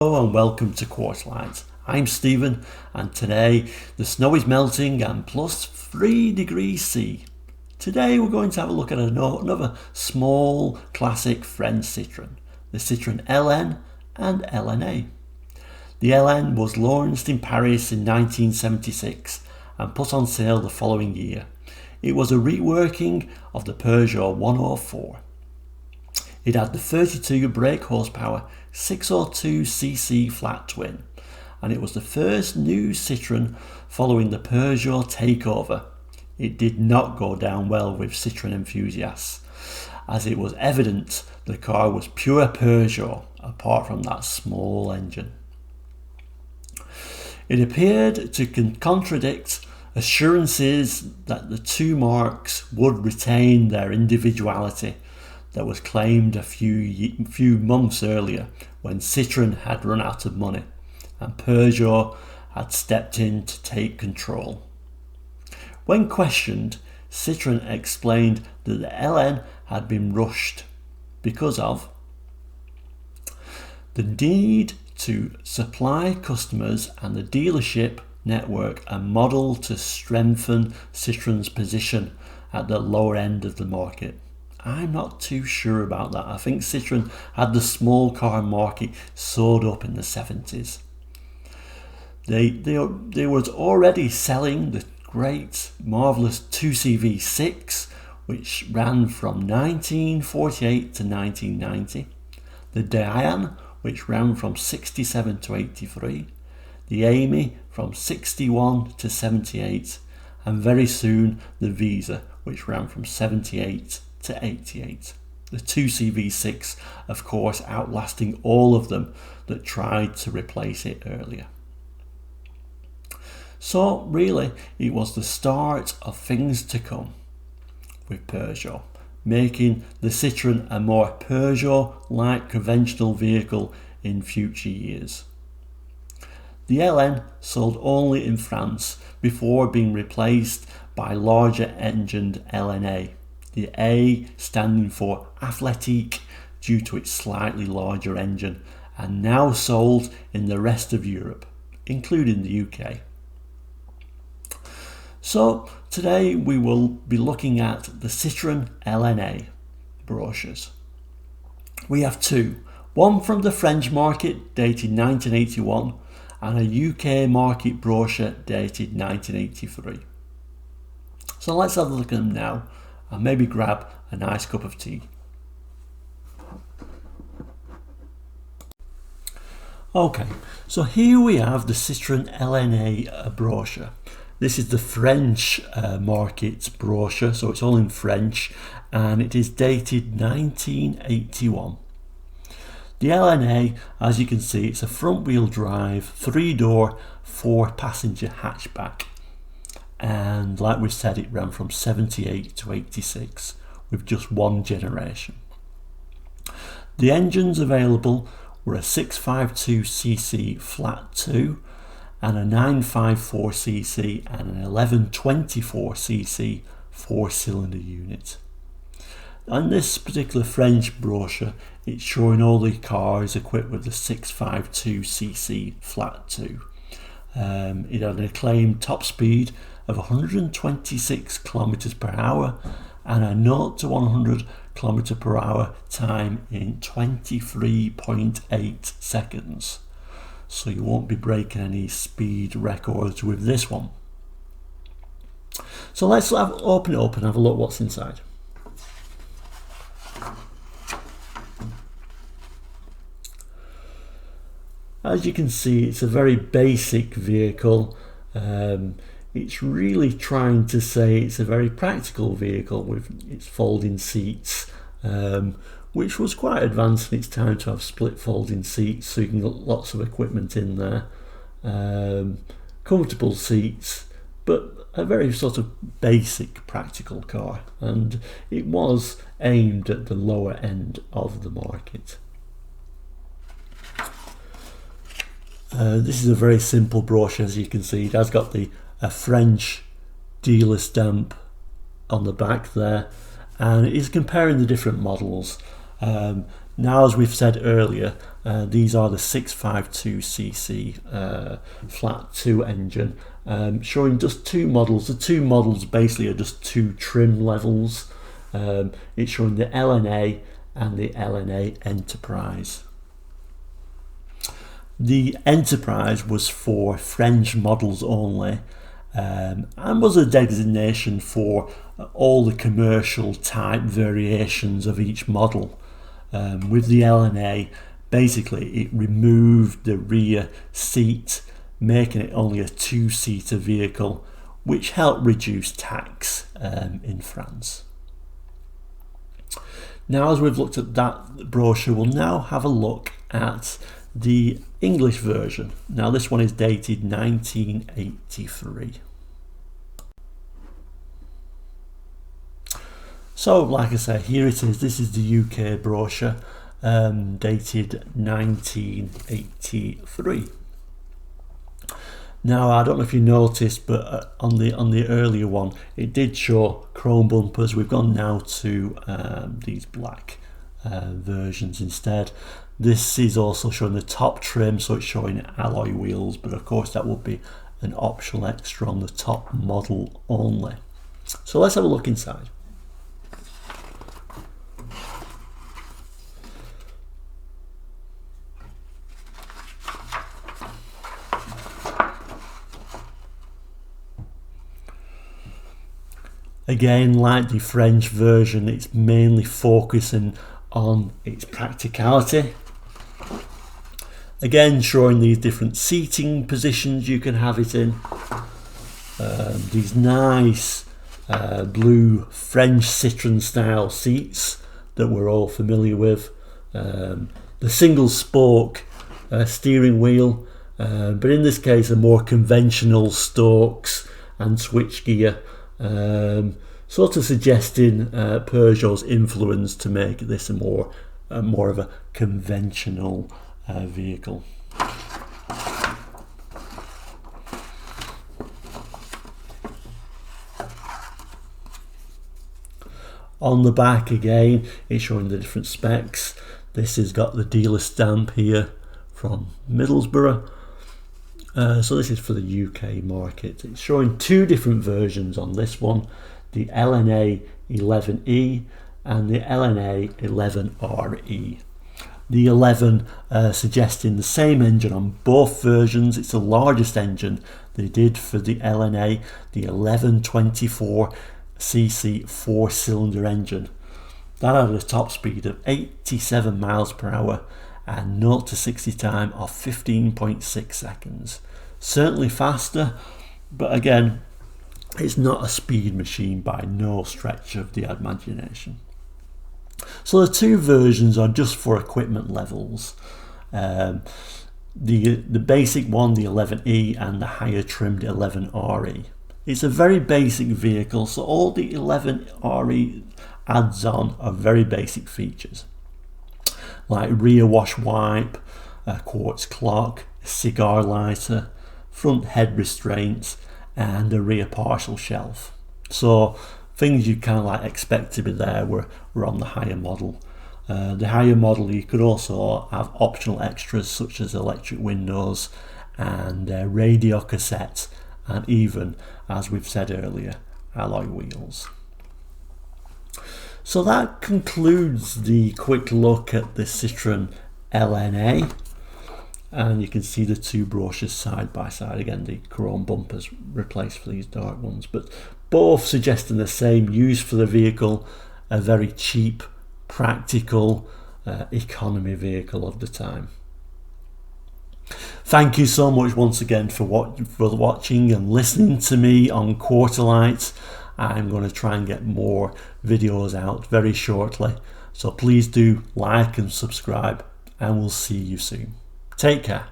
Hello and welcome to Quartzlight. I'm Stephen and today the snow is melting and plus 3 degrees C. Today we're going to have a look at another small classic French Citroen, the Citroen LN and LNA. The LN was launched in Paris in 1976 and put on sale the following year. It was a reworking of the Peugeot 104. It had the 32 brake horsepower 602cc flat twin, and it was the first new Citroen following the Peugeot takeover. It did not go down well with Citroen enthusiasts, as it was evident the car was pure Peugeot apart from that small engine. It appeared to contradict assurances that the two marques would retain their individuality that was claimed a few months earlier when Citroen had run out of money and Peugeot had stepped in to take control. When questioned, Citroen explained that the LN had been rushed because of the need to supply customers and the dealership network a model to strengthen Citroen's position at the lower end of the market. I'm not too sure about that. I think Citroen had the small car market sewed up in the 70s. They was already selling the great, marvellous 2CV6, which ran from 1948 to 1990. The Diane, which ran from 67 to 83. The Amy from 61 to 78. And very soon the Visa, which ran from 78 to 88. The 2CV6, of course, outlasting all of them that tried to replace it earlier. So really, it was the start of things to come with Peugeot, making the Citroen a more Peugeot-like conventional vehicle in future years. The LN sold only in France before being replaced by larger engined LNA. The A standing for athletic due to its slightly larger engine, and now sold in the rest of Europe, including the UK. So today we will be looking at the Citroen LNA brochures. We have two, one from the French market dated 1981 and a UK market brochure dated 1983. So let's have a look at them now and maybe grab a nice cup of tea. Okay, so here we have the Citroen LNA brochure. This is the French market brochure, so it's all in French, and it is dated 1981. The LNA, as you can see, it's a front wheel drive, 3-door, 4-passenger hatchback. And like we said, it ran from 78 to 86 with just one generation. The engines available were a 652cc flat 2 and a 954cc and an 1124cc 4-cylinder unit. On this particular French brochure, it's showing all the cars equipped with the 652cc flat 2. It had an acclaimed top speed of 126 kilometers per hour and a 0 to 100 kilometer per hour time in 23.8 seconds. So you won't be breaking any speed records with this one. So let's open it up and have a look what's inside. As you can see, it's a very basic vehicle. It's really trying to say it's a very practical vehicle with its folding seats, which was quite advanced in its time to have split folding seats, so you can get lots of equipment in there. Comfortable seats, but a very sort of basic practical car, and it was aimed at the lower end of the market. This is a very simple brochure, as you can see. It has got a French dealer stamp on the back there, and it is comparing the different models. Now, as we've said earlier, these are the 652cc flat 2 engine, showing just two models. The two models basically are just two trim levels. It's showing the LNA and the LNA Enterprise. The Enterprise was for French models only, and was a designation for all the commercial type variations of each model. With the LNA, basically it removed the rear seat, making it only a two-seater vehicle, which helped reduce tax in France. Now, as we've looked at that brochure, we'll now have a look at the English version. Now, this one is dated 1983. So, like I say, here it is. This is the UK brochure, dated 1983. Now, I don't know if you noticed, but on the earlier one, it did show chrome bumpers. We've gone now to these black versions instead. This is also showing the top trim, so it's showing alloy wheels, but of course that would be an optional extra on the top model only. So let's have a look inside. Again, like the French version, it's mainly focusing on its practicality. Again, showing these different seating positions you can have it in. These nice blue French Citroen style seats that we're all familiar with. The single spoke steering wheel, but in this case a more conventional stalks and switchgear. Sort of suggesting Peugeot's influence to make this a more of a conventional vehicle. On the back again, it's showing the different specs. This has got the dealer stamp here from Middlesbrough. So this is for the UK market. It's showing two different versions on this one, the LNA 11E and the LNA 11RE. The 11 suggesting the same engine on both versions. It's the largest engine they did for the LNA, the 1124cc 4-cylinder engine. That had a top speed of 87 miles per hour and 0 to 60 time of 15.6 seconds. Certainly faster, but again, it's not a speed machine by no stretch of the imagination. So the two versions are just for equipment levels. The basic one, the 11E, and the higher trimmed 11RE. It's a very basic vehicle, so all the 11RE adds on are very basic features, like rear wash wipe, a quartz clock, a cigar lighter, front head restraints, and a rear partial shelf. So things you kind of like expect to be there were on the higher model. The higher model, you could also have optional extras such as electric windows and radio cassettes, and even, as we've said earlier, alloy wheels. So that concludes the quick look at the Citroen LNA, and you can see the two brochures side by side. Again, the chrome bumpers replaced for these dark ones, but both suggesting the same use for the vehicle, a very cheap, practical economy vehicle of the time. Thank you so much once again for watching and listening to me on Quarterlight. I'm going to try and get more videos out very shortly, so please do like and subscribe, and we'll see you soon. Take care.